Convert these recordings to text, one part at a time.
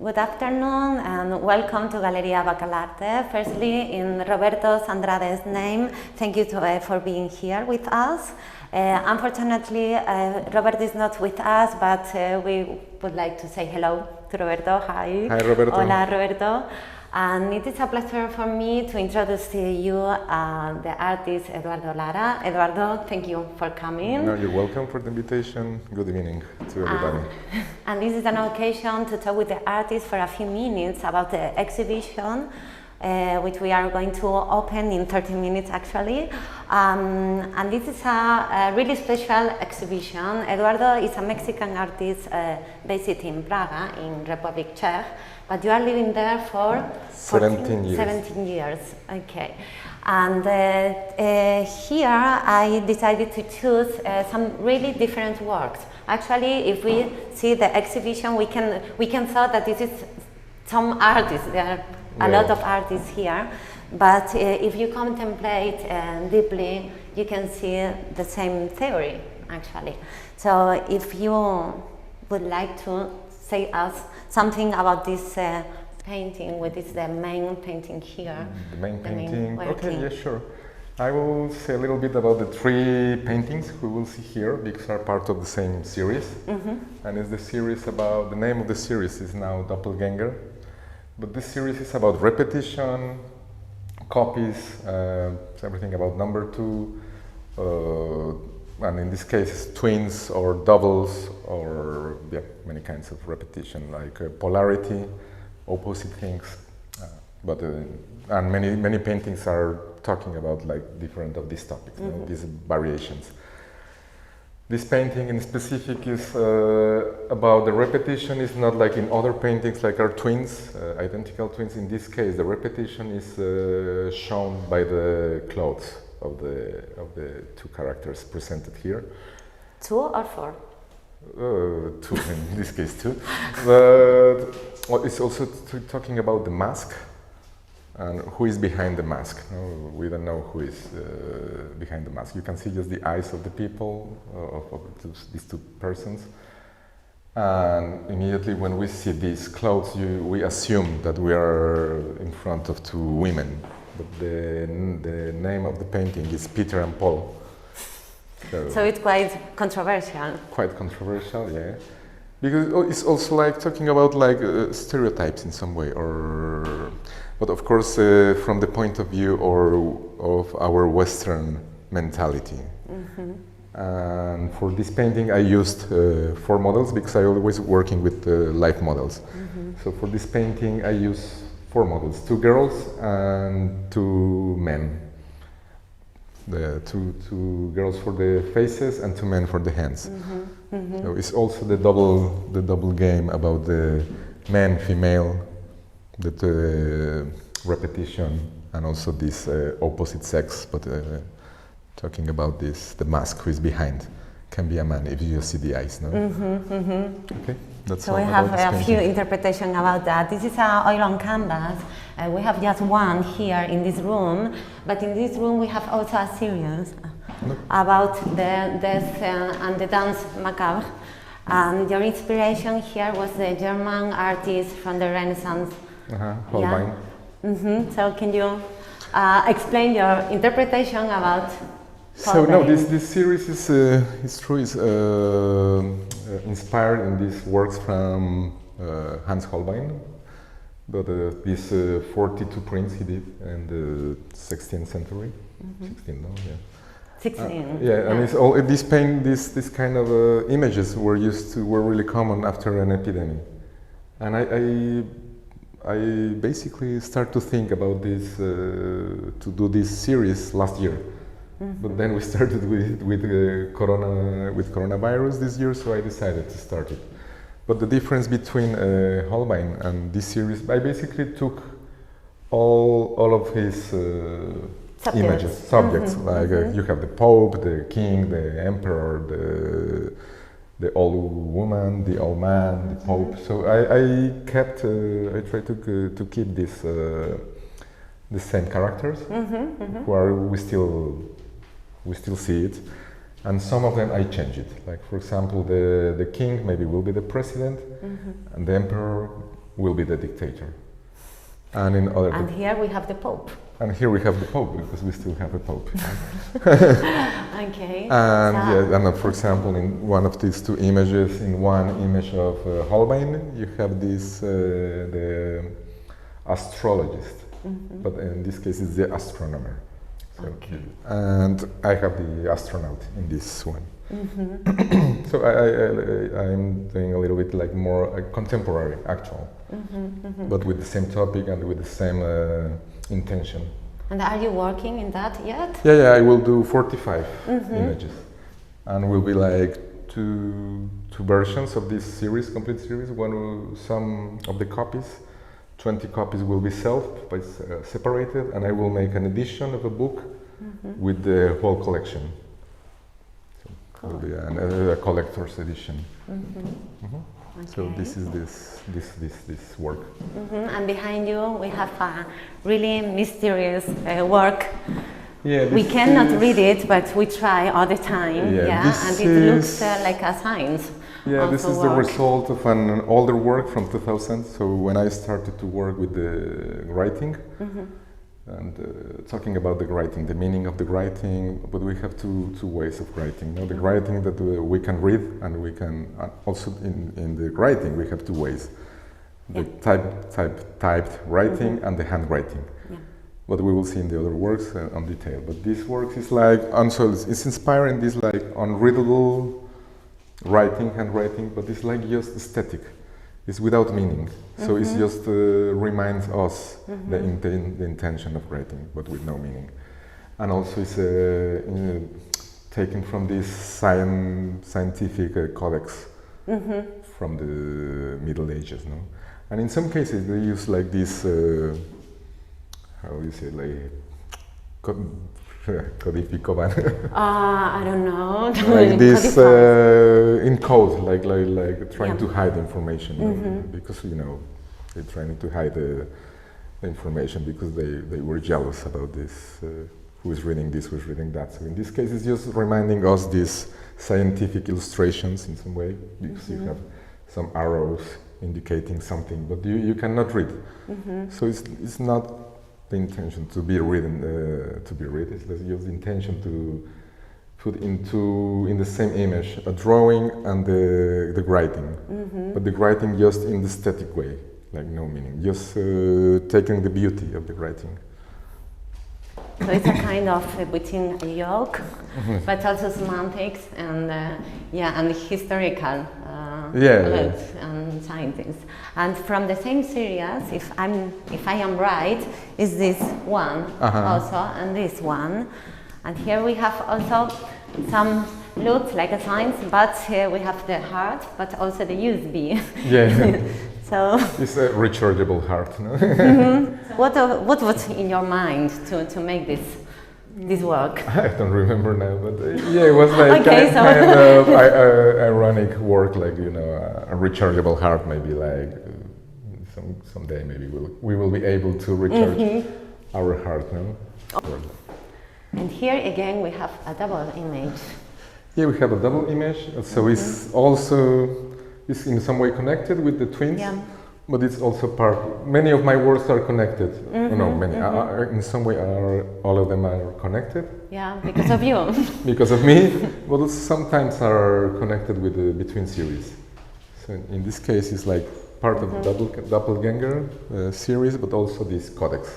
Good afternoon and welcome to Galleria Bacalarte. Firstly, in Roberto Andrade's name, thank you for being here with us. Unfortunately, Robert is not with us, but we would like to say hello to Roberto. Hi. Hi, Roberto. Hola, Roberto. And it is a pleasure for me to introduce to you the artist Eduardo Lara. Eduardo, thank you for coming. No, you're welcome for the invitation. Good evening to everybody. And this is an occasion to talk with the artist for a few minutes about the exhibition, which we are going to open in 30 minutes actually. And this is a really special exhibition. Eduardo is a Mexican artist based in Praga, in Republic Czech. But you are living there for 17 years. 17 years, okay. And here I decided to choose some really different works. Actually, if we see the exhibition, we can thought that this is some artists. There are a lot of artists here. But if you contemplate deeply, you can see the same theory, actually. So if you would like to say us something about this painting, which is the main painting here. The main painting, okay, yeah, sure. I will say a little bit about the three paintings we will see here, because are part of the same series. And it's the series about, the name of the series is now Doppelganger. But this series is about repetition, copies, everything about number two, and in this case twins or doubles, or many kinds of repetition, like polarity, opposite things, and many paintings are talking about like different of these topics, you know, these variations. This painting in specific is about the repetition. Is not like in other paintings like our twins, identical twins. In this case, the repetition is shown by the clothes of the two characters presented here. Two or four? Two, in this case two. But it's also talking about the mask and who is behind the mask. No, we don't know who is behind the mask. You can see just the eyes of the people, of these two persons. And immediately when we see these clothes, we assume that we are in front of two women. But the name of the painting is Peter and Paul. So it's quite controversial. Quite controversial, yeah. Because it's also like talking about like stereotypes in some way, but of course from the point of view of our Western mentality. And for this painting I used 4 models, because I always working with live models. So for this painting I use 4 models, 2 girls and 2 men. The two girls for the faces and 2 men for the hands. So it's also the double game about the man, female, the repetition, and also this opposite sex. But talking about this, the mask who is behind can be a man if you just see the eyes. No. Okay. That's so we have a few interpretations about that. This is an oil on canvas. We have just one here in this room, but in this room we have also a series about the death and the dance macabre. And your inspiration here was the German artist from the Renaissance. Holbein. So can you explain your interpretation about So no, this series is true. Is inspired in these works from Hans Holbein, but these 42 prints he did in the 16th century. 16, no, yeah. 16. Yeah, and it's all this kind of images were really common after an epidemic, and I basically start to think about this to do this series last year. But then we started with coronavirus this year, so I decided to start it. But the difference between Holbein and this series, I basically took all of his subjects, like you have the Pope, the King, the Emperor, the old woman, the old man, the Pope. So I tried to keep this the same characters, who are we still see it, and some of them I change it. Like for example, the king maybe will be the president, and the emperor will be the dictator. And in other And here we have the Pope. and here we have the Pope, because we still have a Pope. Okay. And So- yeah, and for example, in one of these two images, in one image of Holbein, you have this the astrologist, but in this case, it's the astronomer. So, Okay. and I have the astronaut in this one. So I'm doing a little bit like more contemporary, actual, but with the same topic and with the same intention. And are you working in that yet? Yeah, I will do 45 images, and will be like two versions of this series, complete series. Some of the copies, 20 copies will be separated, and I will make an edition of a book with the whole collection. So it will be a collector's edition. So Okay. this is this work. And behind you we have a really mysterious work. Yeah, We this cannot is- read it, but we try all the time. Yeah, this and it looks is- like a science. Yeah, this also is the work. result of an older work from 2000. So when I started to work with the writing, and talking about the writing, the meaning of the writing, but we have two ways of writing. The writing that we can read, and we can also in the writing we have two ways: the typed writing and the handwriting. Yeah. What we will see in the other works on detail. But this work is like also it's inspiring this like unreadable writing, handwriting, but it's like just aesthetic. It's without meaning. So it's just reminds us the intention of writing, but with no meaning. And also it's taken from this scientific codex from the Middle Ages, no? And in some cases they use like this, how do you say, like codificoban. I don't know. Like this Codified. in code, like trying to hide information, because they're trying to hide the information because they were jealous about this. Who is reading this? Who's reading that? So in this case, it's just reminding us these scientific illustrations in some way, because you have some arrows indicating something, but you cannot read. So it's not the intention to be written to be read. It's just the intention to put in the same image a drawing and the writing, but the writing just in the static way, like no meaning, just taking the beauty of the writing. So it's a kind of between a joke, but also semantics and and historical and scientists. And from the same series, if I am right, is this one also and this one. And here we have also some looks like a science, but here we have the heart, but also the USB. Yeah. So It's a rechargeable heart, no? what was in your mind to make this work? I don't remember now, but yeah, it was like Okay, so- kind of ironic work, like a rechargeable heart. Maybe like someday maybe we will be able to recharge our heart, no? And here again we have a double image. Here we have a double image, so it's also in some way connected with the twins. Yeah. But it's also part. Many of my works are connected. No, many. In some way, all of them are connected. Yeah, because of you. Because of me, but sometimes are connected with the between series. So in this case, it's like part of the doppelganger series, but also this codex.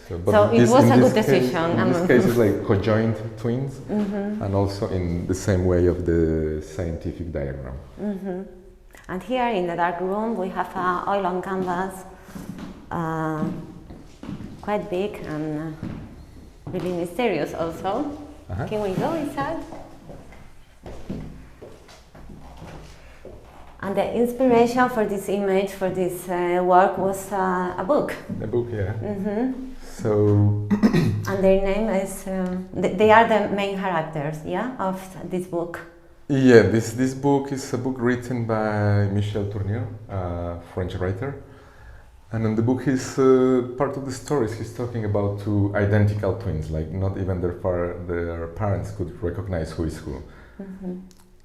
So it was a good decision. In this case, it's like conjoined twins, and also in the same way of the scientific diagram. And here in the dark room we have an oil on canvas, quite big and really mysterious also. Can we go inside? And the inspiration for this image, for this work, was a book. The book, yeah. So And their name is, they are the main characters, yeah, of this book. yeah, this book is a book written by Michel Tournier, a French writer. And in the book, he's part of the stories. He's talking about two identical twins, like not even their parents could recognize who is who.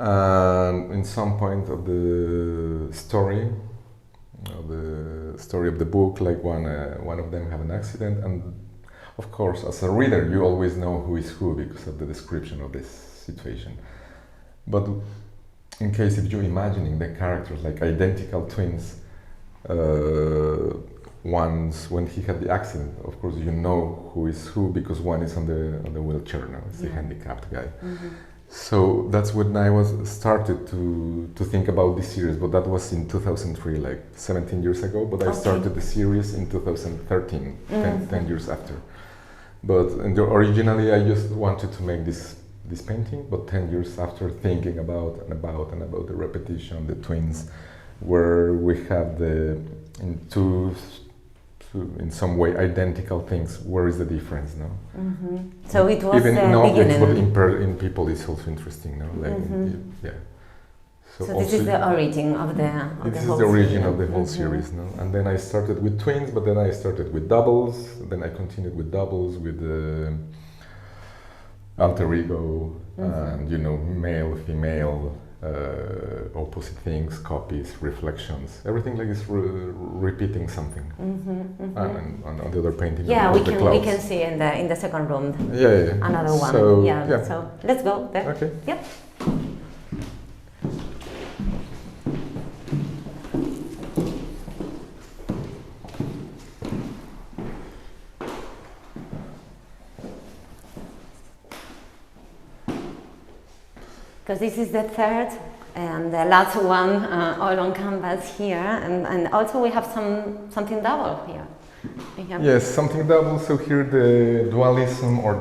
In some point of the story, the story of the book. Like one of them have an accident, and of course, as a reader, you always know who is who because of the description of this situation. But in case if you're imagining the characters like identical twins, once when he had the accident, of course you know who is who because one is on the wheelchair now, it's the handicapped guy. So that's when I was started to think about this series, but that was in 2003, like 17 years ago. But I started the series in 2013, 10 years after. But originally I just wanted to make this painting, but 10 years after thinking about the repetition, the twins, where we have in some way identical things. Where is the difference now? So it was even the in objects, beginning. but in people is also interesting now. Like yeah. So this is the origin of the whole this is the origin series. of the whole series now. And then I started with twins, but then I started with doubles. Then I continued with doubles with alter ego, and male, female, opposite things, copies, reflections, everything like this, repeating something. And on the other painting, Yeah, of the clouds. we can see in the second room Yeah. another one. So, So let's go there. Okay. Yep. Because this is the third and the last one all on canvas here, and also we have something double here. Yes, something double. So here the dualism, or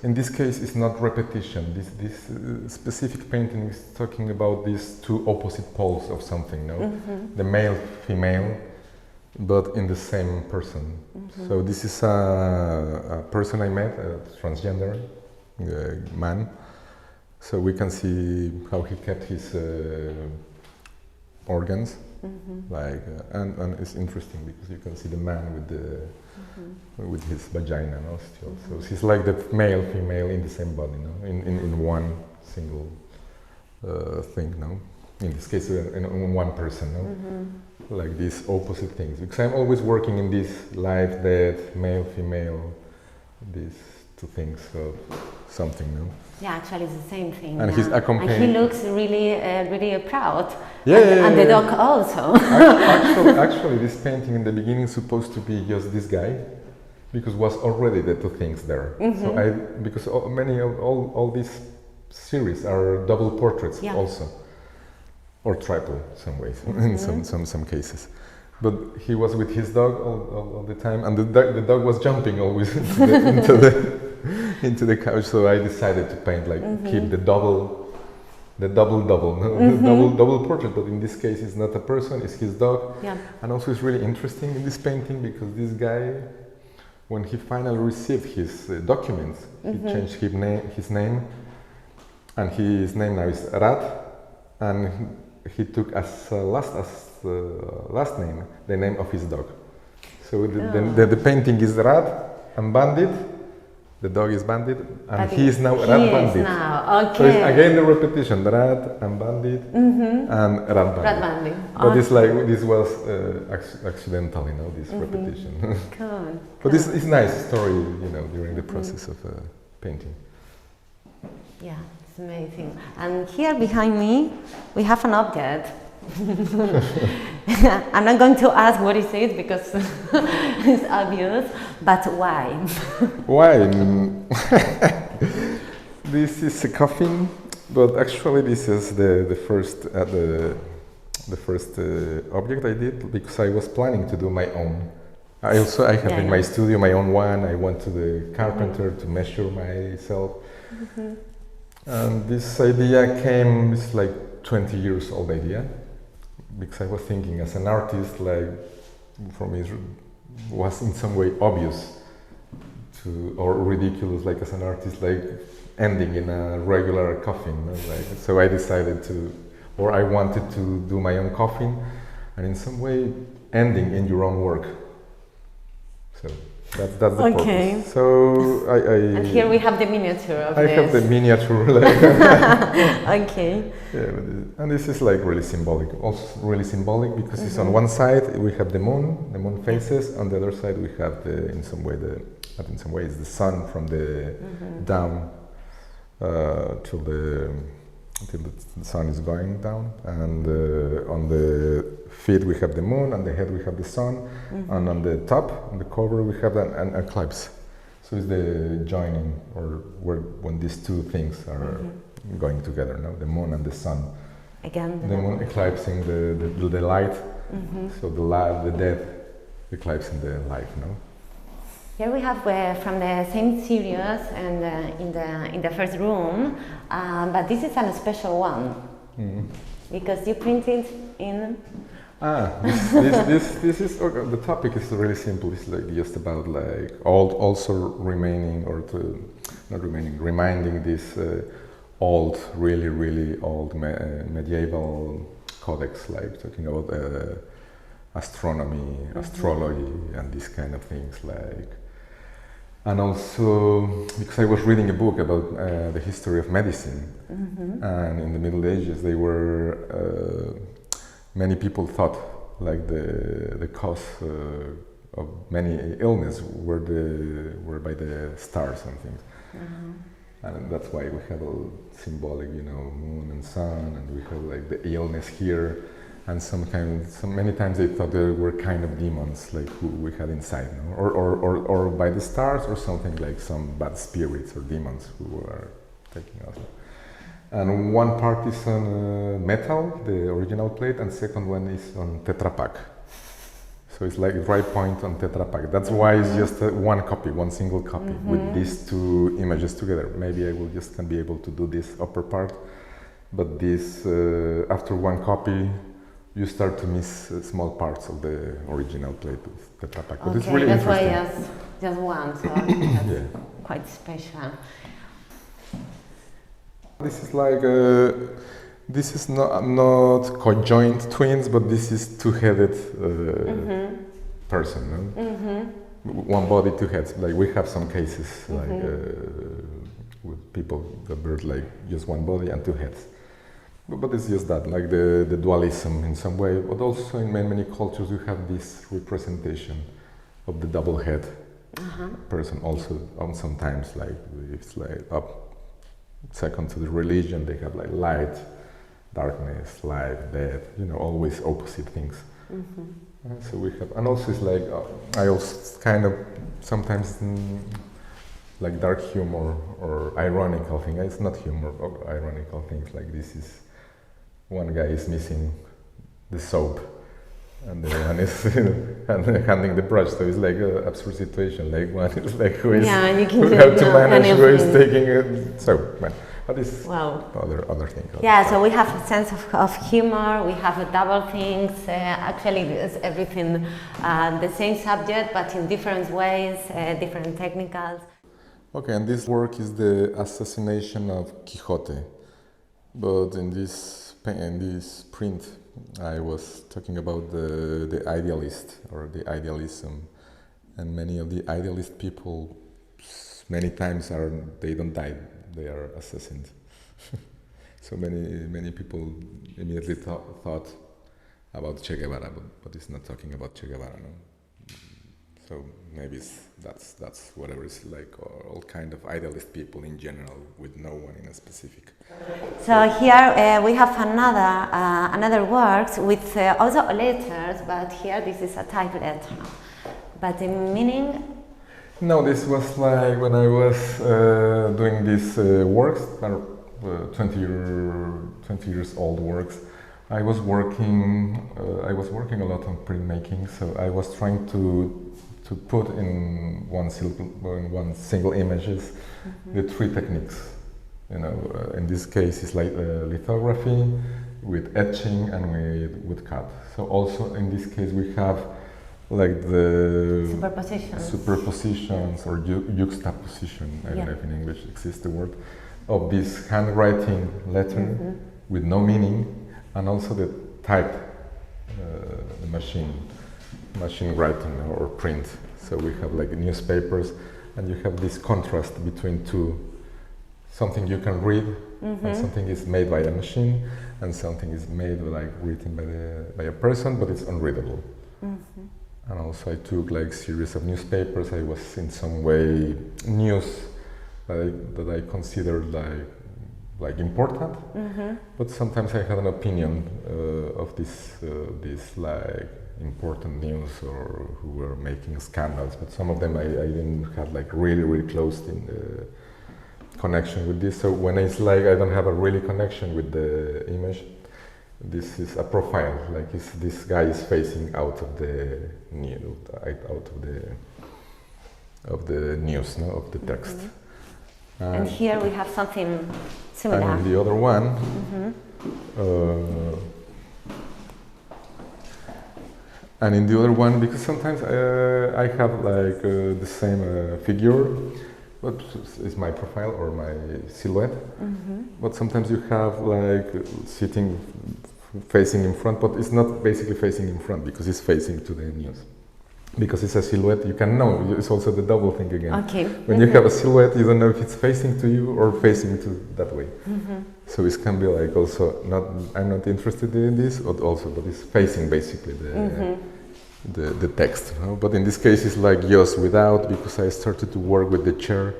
in this case, it's not repetition. This specific painting is talking about these two opposite poles of something. No, the male, female, but in the same person. So this is a person I met, a transgender man. So we can see how he kept his organs, like, and it's interesting because you can see the man with his vagina, no, still. So he's like the male, female in the same body, no, in one single thing, no. In this case, in one person, no, like these opposite things. Because I'm always working in this life, death, male, female, these two things of something, no. Yeah, actually, it's the same thing. And he's accompanied. And he looks really proud. Yeah, and the dog also. actually, this painting in the beginning is supposed to be just this guy, because was already the two things there. So because all these series are double portraits also, or triple some ways in some cases. But he was with his dog all the time, and the dog was jumping always into the couch. So I decided to paint keep the double, no? double portrait. But in this case, it's not a person; it's his dog. Yeah. And also, it's really interesting in this painting because this guy, when he finally received his documents, he changed his name, and his name now is Rad, and he took as last name the name of his dog. So the painting is Rad and Bandit. The dog is Bandit, and he is now Rad Bandit. Now, okay. So it's again the repetition: Rad and Bandit and Rad Bandit. Rad Bandit. But this was accidental, this repetition. Cool. But it's nice story, during the process of painting. Yeah, it's amazing. And here behind me, we have an object. I'm not going to ask what is it because it's obvious, but why? Why? This is a coffin, but actually this is the first object I did because I was planning to do my own. I have in my studio my own one. I went to the carpenter to measure myself, and this idea came. It's like 20 years old idea. Because I was thinking, as an artist, like for me, it was in some way obvious or ridiculous, like as an artist, like ending in a regular coffin. So I decided I wanted to do my own coffin, and in some way ending in your own work. So That's the Okay. purpose. So And here we have the miniature of I this. have the miniature. Like, Okay. yeah, and this is like really symbolic. Also really symbolic because it's on one side we have the moon faces. On the other side we have in some way it's the sun from the down till the sun is going down, and on the feet we have the moon, on the head we have the sun, and on the top, on the cover, we have an eclipse. So it's the joining, or when these two things are going together, no? The moon and the sun. Again, The moon eclipsing the light, so the death eclipsing the life, no? Here we have from the same series and in the first room, but this is a special one because you printed in. This is okay, the topic is really simple. It's like just about like also remaining or not remaining, reminding this old, really old medieval codex, like talking about astronomy, astrology, and these kind of things, like. And also because I was reading a book about the history of medicine, and in the Middle Ages they were many people thought like the cause of many illness were by the stars and things, and that's why we have a symbolic, moon and sun, and we have like the illness here. And many times they thought there were kind of demons, like who we had inside, no? or by the stars, or something like some bad spirits or demons who were taking us. And one part is on metal, the original plate, and second one is on Tetra Pak. So it's like right point on Tetra Pak. That's why it's just one copy, one single copy with these two images together. Maybe I will can be able to do this upper part, but this after one copy. You start to miss small parts of the original plate with Tetra Pak. But it's really that's interesting. Why just one, so that's Yeah. quite special. This is like this is not conjoined twins, but this is two-headed person. No? One body, two heads. Like we have some cases like with people that birth like just one body and two heads. But it's just that, like the dualism in some way, but also in many cultures you have this representation of the double head person also. Sometimes like it's like up second to the religion, they have like light, darkness, life, death, always opposite things. So we have, and also it's like I also kind of sometimes like dark humor or ironical thing. It's not humor or ironical things, like this is. One guy is missing the soap, and the one is handing the brush. So it's like an absurd situation. Like one is like who have to manage who is taking it. So, but it's other things. Yeah. So we have a sense of humor. We have a double things. Actually, it's everything the same subject, but in different ways, different technicals. Okay, and this work is the assassination of Quixote, but in this print, I was talking about the idealist or the idealism, and many of the idealist people, many times they don't die, they are assassinated. So many people immediately thought about Che Guevara, but it's not talking about Che Guevara, no. So maybe that's whatever is like all kind of idealist people in general, with no one in a specific. So here we have another works with also letters, but here this is a type letter. But the meaning? No, this was like when I was doing these works, 20 years old works. I was working a lot on printmaking, so I was trying to put in one single images the three techniques. In this case it's like lithography with etching and with cut. So also in this case we have like the superpositions or juxtaposition, I don't know if in English exists the word, of this handwriting letter with no meaning, and also the type, the machine writing or print. So we have like newspapers, and you have this contrast between two. Something you can read, and something is made by a machine, and something is made like written by a person, but it's unreadable. And also I took like series of newspapers. I was in some way news that I considered like important, but sometimes I had an opinion of this like important news or who were making scandals. But some of them I didn't have like really close in the connection with this. So when it's like I don't have a really connection with the image, this is a profile. Like this guy is facing out of the news, no, of the text. And here we have something similar. And the other one, and in the other one, because sometimes I have like the same figure, but it's my profile or my silhouette. But sometimes you have like sitting, facing in front, but it's not basically facing in front because it's facing to the news. Because it's a silhouette, you can know. It's also the double thing again. Okay. When you have a silhouette, you don't know if it's facing to you or facing to that way. So it can be like also not. I'm not interested in this, but it's facing basically the text. You know? But in this case, it's like yes without, because I started to work with the chair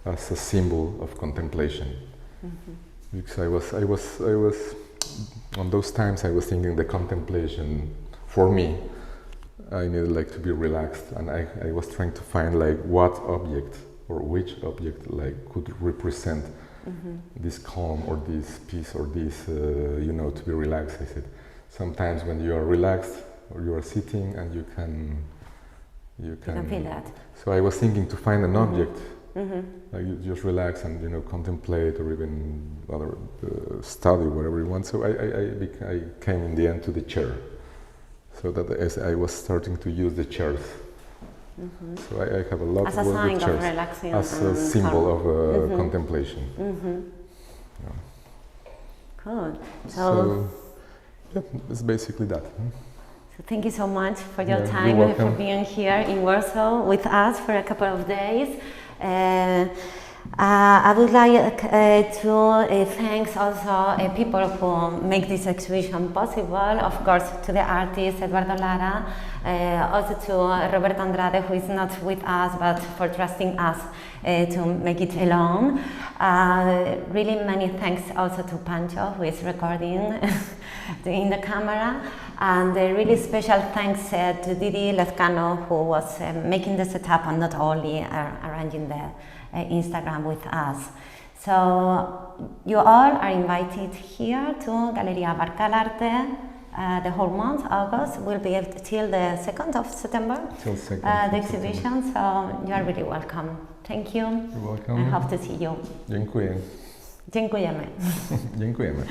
as a symbol of contemplation. Because I was on those times I was thinking the contemplation for me. I needed like to be relaxed, and I was trying to find like what object or which object like could represent this calm or this peace or this to be relaxed. I said sometimes when you are relaxed or you are sitting and you can feel that. So I was thinking to find an object, like you just relax and contemplate or even other study whatever you want. So I came in the end to the chair. So that as I was starting to use the chairs. So I have a lot as of a work sign with chairs. of relaxing As a symbol of contemplation. Yeah. Good. So yeah, it's basically that. So thank you so much for your Yeah, time you're and for welcome. being here in Warsaw with us for a couple of days. I would like to thank also people who make this exhibition possible, of course to the artist Eduardo Lara, also to Robert Andrade, who is not with us, but for trusting us to make it alone. Really many thanks also to Pancho, who is recording in the camera, and a really special thanks to Didi Lezcano, who was making the setup and not only arranging the Instagram with us. So you all are invited here to Galleria Barcalarte the whole month. August will be till the 2nd of September, Till 2nd the exhibition, so you are really welcome. Thank you. You're welcome. I hope to see you. Dziękuję. Dziękujemy. Dziękujemy.